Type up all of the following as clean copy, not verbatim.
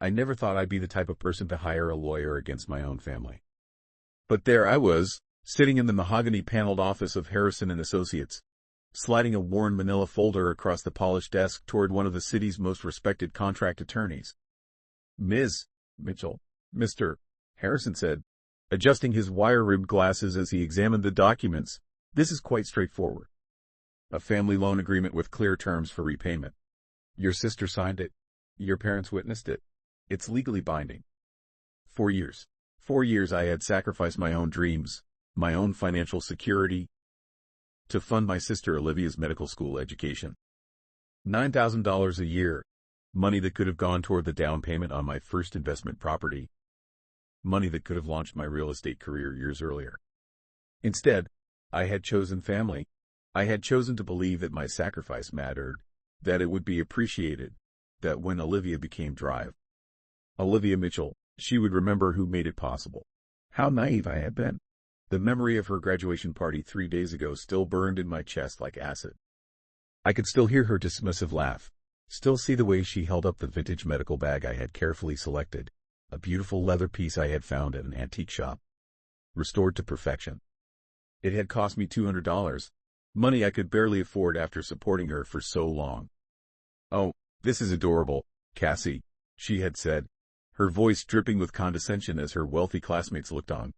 I never thought I'd be the type of person to hire a lawyer against my own family. But there I was, sitting in the mahogany-paneled office of Harrison and Associates, sliding a worn manila folder across the polished desk toward one of the city's most respected contract attorneys. "Ms. Mitchell," Mr. Harrison said, adjusting his wire-rimmed glasses as he examined the documents, "this is quite straightforward. A family loan agreement with clear terms for repayment. Your sister signed it. Your parents witnessed it. It's legally binding. 4 years. 4 years I had sacrificed my own dreams, my own financial security, to fund my sister Olivia's medical school education. $9,000 a year, money that could have gone toward the down payment on my first investment property, money that could have launched my real estate career years earlier. Instead, I had chosen family. I had chosen to believe that my sacrifice mattered, that it would be appreciated, that when Olivia became drive, Olivia Mitchell, she would remember who made it possible. How naive I had been. The memory of her graduation party 3 days ago still burned in my chest like acid. I could still hear her dismissive laugh, still see the way she held up the vintage medical bag I had carefully selected, a beautiful leather piece I had found at an antique shop, restored to perfection. It had cost me $200, money I could barely afford after supporting her for so long. "Oh, this is adorable, Cassie," she had said, her voice dripping with condescension as her wealthy classmates looked on.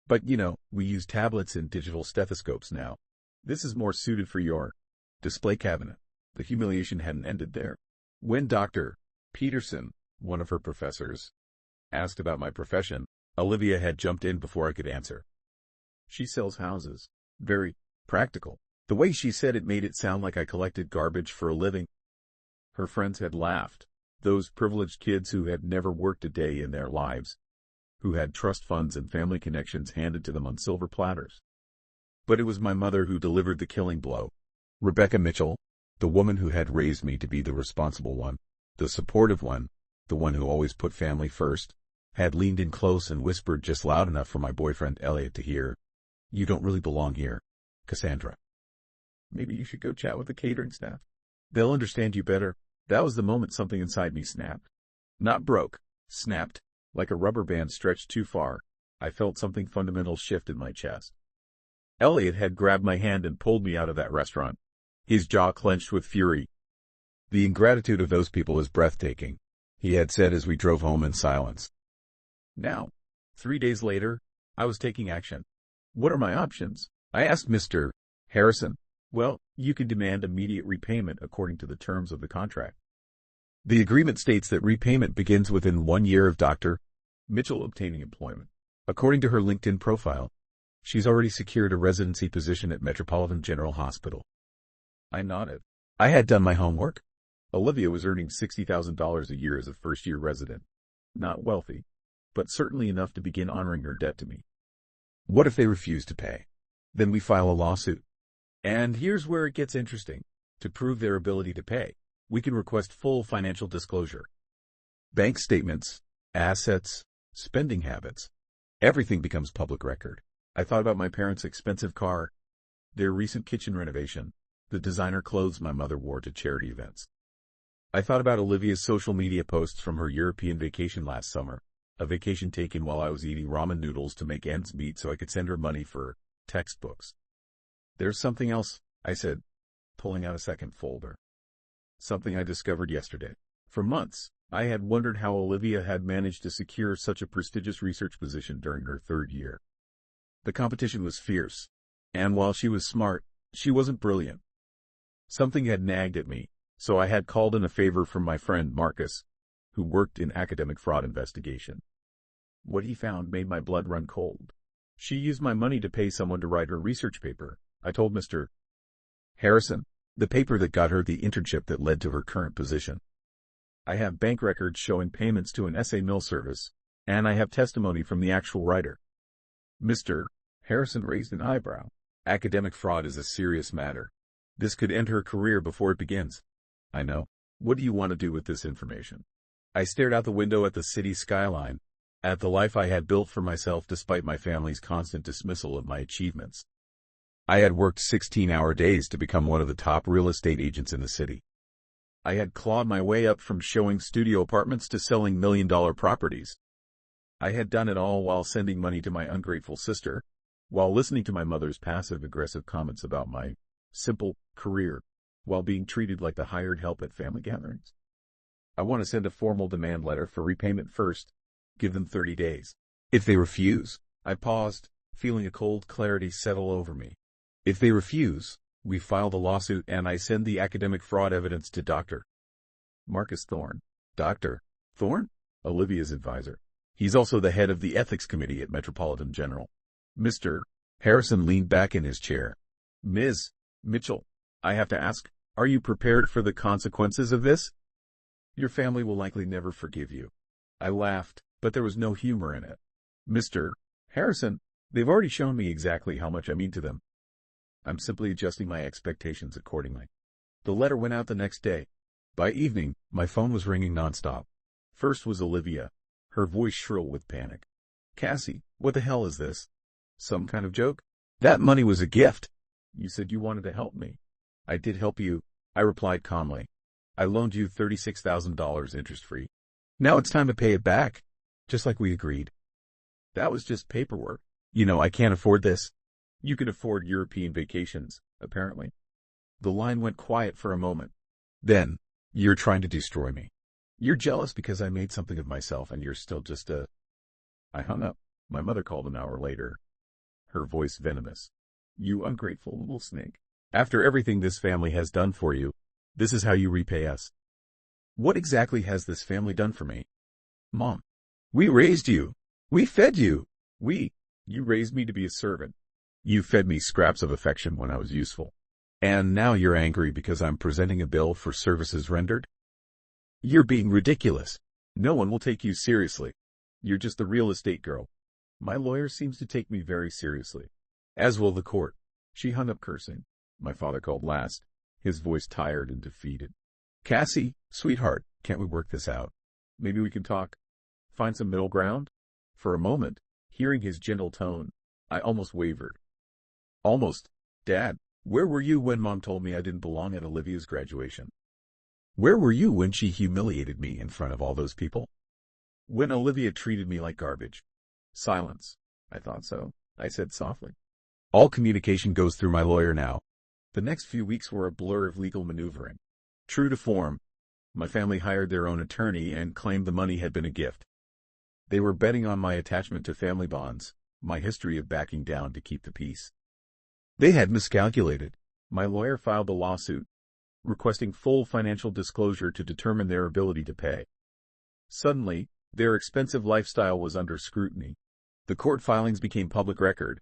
"But we use tablets and digital stethoscopes now. This is more suited for your display cabinet." The humiliation hadn't ended there. When Dr. Peterson, one of her professors, asked about my profession, Olivia had jumped in before I could answer. "She sells houses. Very practical." The way she said it made it sound like I collected garbage for a living. Her friends had laughed, those privileged kids who had never worked a day in their lives, who had trust funds and family connections handed to them on silver platters. But it was my mother who delivered the killing blow. Rebecca Mitchell, the woman who had raised me to be the responsible one, the supportive one, the one who always put family first, had leaned in close and whispered just loud enough for my boyfriend Elliot to hear, "You don't really belong here, Cassandra. Maybe you should go chat with the catering staff. They'll understand you better." That was the moment something inside me snapped. Not broke, snapped, like a rubber band stretched too far. I felt something fundamental shift in my chest. Elliot had grabbed my hand and pulled me out of that restaurant, his jaw clenched with fury. "The ingratitude of those people is breathtaking," he had said as we drove home in silence. Now, 3 days later, I was taking action. "What are my options?" I asked Mr. Harrison. "Well, you can demand immediate repayment according to the terms of the contract. The agreement states that repayment begins within 1 year of Dr. Mitchell obtaining employment. According to her LinkedIn profile, she's already secured a residency position at Metropolitan General Hospital." I nodded. I had done my homework. Olivia was earning $60,000 a year as a first-year resident. Not wealthy, but certainly enough to begin honoring her debt to me. What if they refuse to pay? Then we file a lawsuit. And here's where it gets interesting. To prove their ability to pay, we can request full financial disclosure. Bank statements, assets, spending habits. Everything becomes public record. I thought about my parents' expensive car, their recent kitchen renovation, the designer clothes my mother wore to charity events. I thought about Olivia's social media posts from her European vacation last summer, a vacation taken while I was eating ramen noodles to make ends meet so I could send her money for textbooks. "There's something else," I said, pulling out a second folder. "Something I discovered yesterday. For months, I had wondered how Olivia had managed to secure such a prestigious research position during her 3rd year. The competition was fierce, and while she was smart, she wasn't brilliant. Something had nagged at me, so I had called in a favor from my friend Marcus, who worked in academic fraud investigation. What he found made my blood run cold. She used my money to pay someone to write her research paper, I told Mr. Harrison, the paper that got her the internship that led to her current position. I have bank records showing payments to an essay mill service, and I have testimony from the actual writer. Mr. Harrison raised an eyebrow. Academic fraud is a serious matter. This could end her career before it begins. I know. What do you want to do with this information? I stared out the window at the city skyline, at the life I had built for myself despite my family's constant dismissal of my achievements. I had worked 16-hour days to become one of the top real estate agents in the city. I had clawed my way up from showing studio apartments to selling million-dollar properties. I had done it all while sending money to my ungrateful sister, while listening to my mother's passive-aggressive comments about my simple career, while being treated like the hired help at family gatherings. I want to send a formal demand letter for repayment first. Give them 30 days. If they refuse, I paused, feeling a cold clarity settle over me. If they refuse, we file the lawsuit and I send the academic fraud evidence to Dr. Marcus Thorne. Dr. Thorne? Olivia's advisor. He's also the head of the ethics committee at Metropolitan General. Mr. Harrison leaned back in his chair. Ms. Mitchell, I have to ask, are you prepared for the consequences of this? Your family will likely never forgive you. I laughed, but there was no humor in it. Mr. Harrison, they've already shown me exactly how much I mean to them. I'm simply adjusting my expectations accordingly. The letter went out the next day. By evening, my phone was ringing nonstop. First was Olivia, her voice shrill with panic. Cassie, what the hell is this? Some kind of joke? That money was a gift. You said you wanted to help me. I did help you, I replied calmly. I loaned you $36,000 interest-free. Now it's time to pay it back, just like we agreed. That was just paperwork. You know, I can't afford this. You can afford European vacations, apparently. The line went quiet for a moment. Then, you're trying to destroy me. You're jealous because I made something of myself and you're still just a... I hung up. My mother called an hour later, her voice venomous. You ungrateful little snake. After everything this family has done for you, this is how you repay us. What exactly has this family done for me? Mom, we raised you. We fed you. You raised me to be a servant. You fed me scraps of affection when I was useful. And now you're angry because I'm presenting a bill for services rendered? You're being ridiculous. No one will take you seriously. You're just the real estate girl. My lawyer seems to take me very seriously. As will the court. She hung up cursing. My father called last, his voice tired and defeated. Cassie, sweetheart, can't we work this out? Maybe we can talk. Find some middle ground? For a moment, hearing his gentle tone, I almost wavered. Almost. Dad, where were you when Mom told me I didn't belong at Olivia's graduation? Where were you when she humiliated me in front of all those people? When Olivia treated me like garbage? Silence. I thought so, I said softly. All communication goes through my lawyer now. The next few weeks were a blur of legal maneuvering. True to form, my family hired their own attorney and claimed the money had been a gift. They were betting on my attachment to family bonds, my history of backing down to keep the peace. They had miscalculated. My lawyer filed a lawsuit, requesting full financial disclosure to determine their ability to pay. Suddenly, their expensive lifestyle was under scrutiny. The court filings became public record,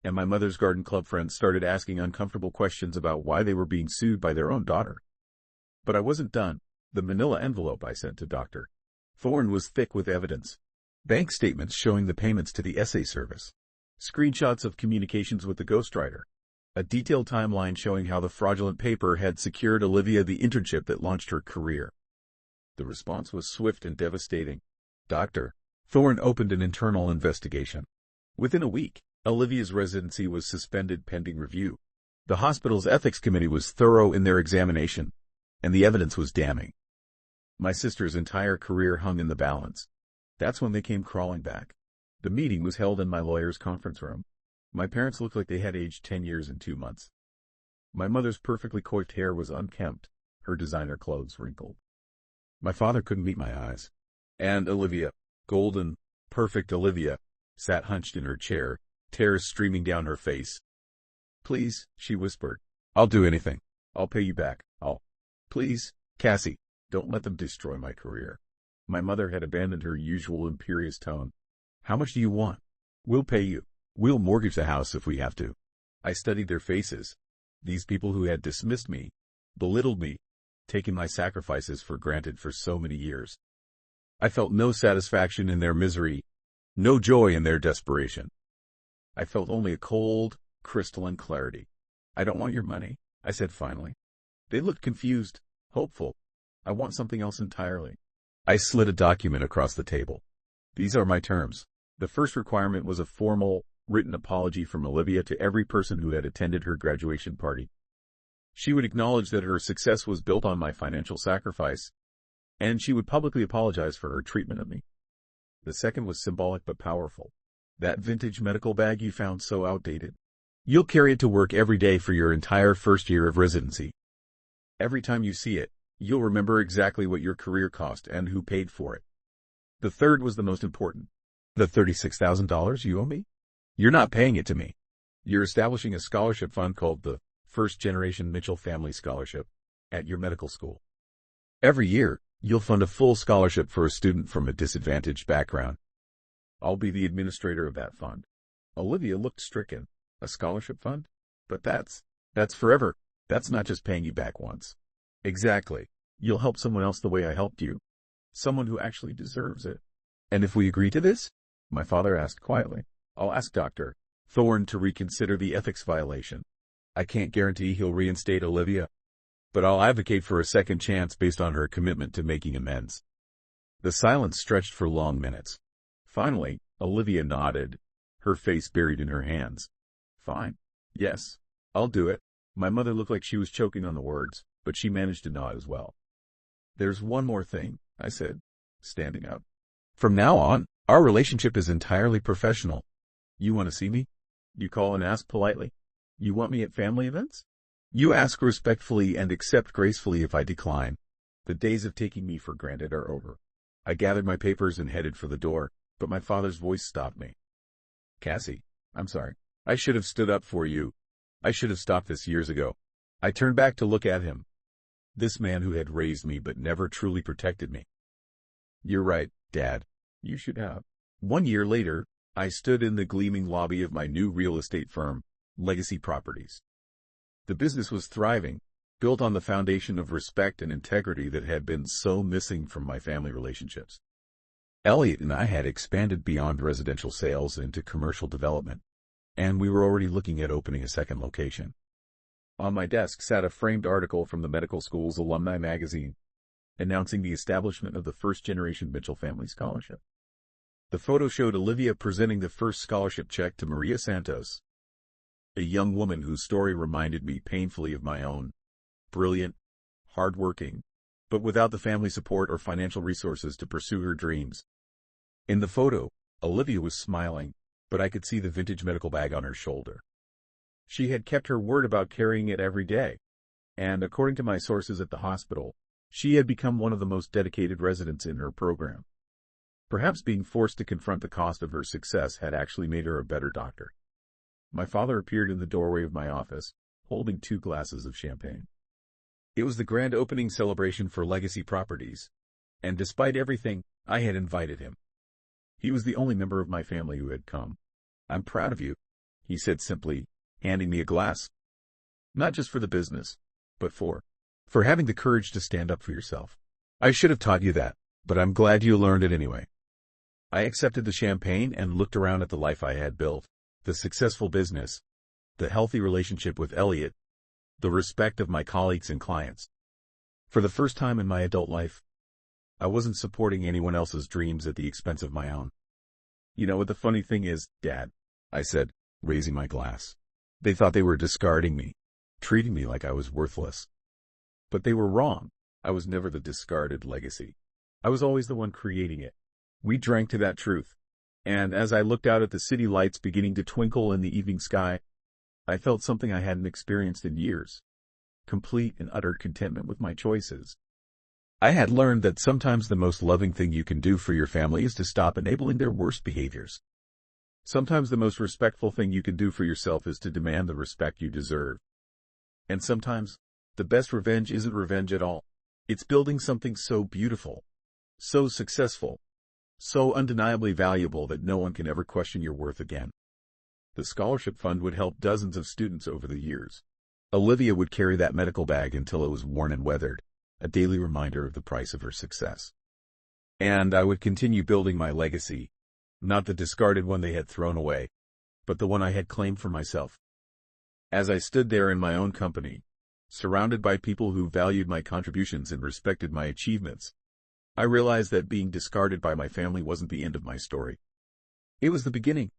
and my mother's garden club friends started asking uncomfortable questions about why they were being sued by their own daughter. But I wasn't done. The manila envelope I sent to Dr. Thorne was thick with evidence. Bank statements showing the payments to the essay service. Screenshots of communications with the ghostwriter. A detailed timeline showing how the fraudulent paper had secured Olivia the internship that launched her career. The response was swift and devastating. Dr. Thorne opened an internal investigation. Within a week, Olivia's residency was suspended pending review. The hospital's ethics committee was thorough in their examination, and the evidence was damning. My sister's entire career hung in the balance. That's when they came crawling back. The meeting was held in my lawyer's conference room. My parents looked like they had aged 10 years and 2 months. My mother's perfectly coiffed hair was unkempt, her designer clothes wrinkled. My father couldn't meet my eyes. And Olivia, golden, perfect Olivia, sat hunched in her chair, tears streaming down her face. Please, she whispered. I'll do anything. I'll pay you back. Please, Cassie, don't let them destroy my career. My mother had abandoned her usual imperious tone. How much do you want? We'll pay you. We'll mortgage the house if we have to. I studied their faces. These people who had dismissed me, belittled me, taken my sacrifices for granted for so many years. I felt no satisfaction in their misery, no joy in their desperation. I felt only a cold, crystalline clarity. I don't want your money, I said finally. They looked confused, hopeful. I want something else entirely. I slid a document across the table. These are my terms. The first requirement was a formal, written apology from Olivia to every person who had attended her graduation party. She would acknowledge that her success was built on my financial sacrifice, and she would publicly apologize for her treatment of me. The second was symbolic but powerful. That vintage medical bag you found so outdated. You'll carry it to work every day for your entire first year of residency. Every time you see it, you'll remember exactly what your career cost and who paid for it. The third was the most important. The $36,000 you owe me? You're not paying it to me. You're establishing a scholarship fund called the First Generation Mitchell Family Scholarship at your medical school. Every year, you'll fund a full scholarship for a student from a disadvantaged background. I'll be the administrator of that fund. Olivia looked stricken. A scholarship fund? But that's forever. That's not just paying you back once. Exactly. You'll help someone else the way I helped you. Someone who actually deserves it. And if we agree to this? My father asked quietly. I'll ask Dr. Thorne to reconsider the ethics violation. I can't guarantee he'll reinstate Olivia, but I'll advocate for a second chance based on her commitment to making amends. The silence stretched for long minutes. Finally, Olivia nodded, her face buried in her hands. Fine. Yes, I'll do it. My mother looked like she was choking on the words, but she managed to nod as well. There's one more thing, I said, standing up. From now on, our relationship is entirely professional. You want to see me? You call and ask politely. You want me at family events? You ask respectfully and accept gracefully if I decline. The days of taking me for granted are over. I gathered my papers and headed for the door, but my father's voice stopped me. Cassie, I'm sorry. I should have stood up for you. I should have stopped this years ago. I turned back to look at him. This man who had raised me but never truly protected me. You're right, Dad. You should have. 1 year later, I stood in the gleaming lobby of my new real estate firm, Legacy Properties. The business was thriving, built on the foundation of respect and integrity that had been so missing from my family relationships. Elliot and I had expanded beyond residential sales into commercial development, and we were already looking at opening a second location. On my desk sat a framed article from the medical school's alumni magazine, announcing the establishment of the First Generation Mitchell Family Scholarship. The photo showed Olivia presenting the first scholarship check to Maria Santos, a young woman whose story reminded me painfully of my own. Brilliant, hardworking, but without the family support or financial resources to pursue her dreams. In the photo, Olivia was smiling, but I could see the vintage medical bag on her shoulder. She had kept her word about carrying it every day, and according to my sources at the hospital, she had become one of the most dedicated residents in her program. Perhaps being forced to confront the cost of her success had actually made her a better doctor. My father appeared in the doorway of my office, holding 2 glasses of champagne. It was the grand opening celebration for Legacy Properties, and despite everything, I had invited him. He was the only member of my family who had come. I'm proud of you, he said simply, handing me a glass. Not just for the business, but for having the courage to stand up for yourself. I should have taught you that, but I'm glad you learned it anyway. I accepted the champagne and looked around at the life I had built, the successful business, the healthy relationship with Elliot, the respect of my colleagues and clients. For the first time in my adult life, I wasn't supporting anyone else's dreams at the expense of my own. You know what the funny thing is, Dad? I said, raising my glass. They thought they were discarding me, treating me like I was worthless. But they were wrong. I was never the discarded legacy. I was always the one creating it. We drank to that truth, and as I looked out at the city lights beginning to twinkle in the evening sky, I felt something I hadn't experienced in years. Complete and utter contentment with my choices. I had learned that sometimes the most loving thing you can do for your family is to stop enabling their worst behaviors. Sometimes the most respectful thing you can do for yourself is to demand the respect you deserve. And sometimes, the best revenge isn't revenge at all. It's building something so beautiful, so successful, so undeniably valuable that no one can ever question your worth again. The scholarship fund would help dozens of students over the years. Olivia would carry that medical bag until it was worn and weathered, a daily reminder of the price of her success. And I would continue building my legacy, not the discarded one they had thrown away, but the one I had claimed for myself. As I stood there in my own company, surrounded by people who valued my contributions and respected my achievements, I realized that being discarded by my family wasn't the end of my story. It was the beginning.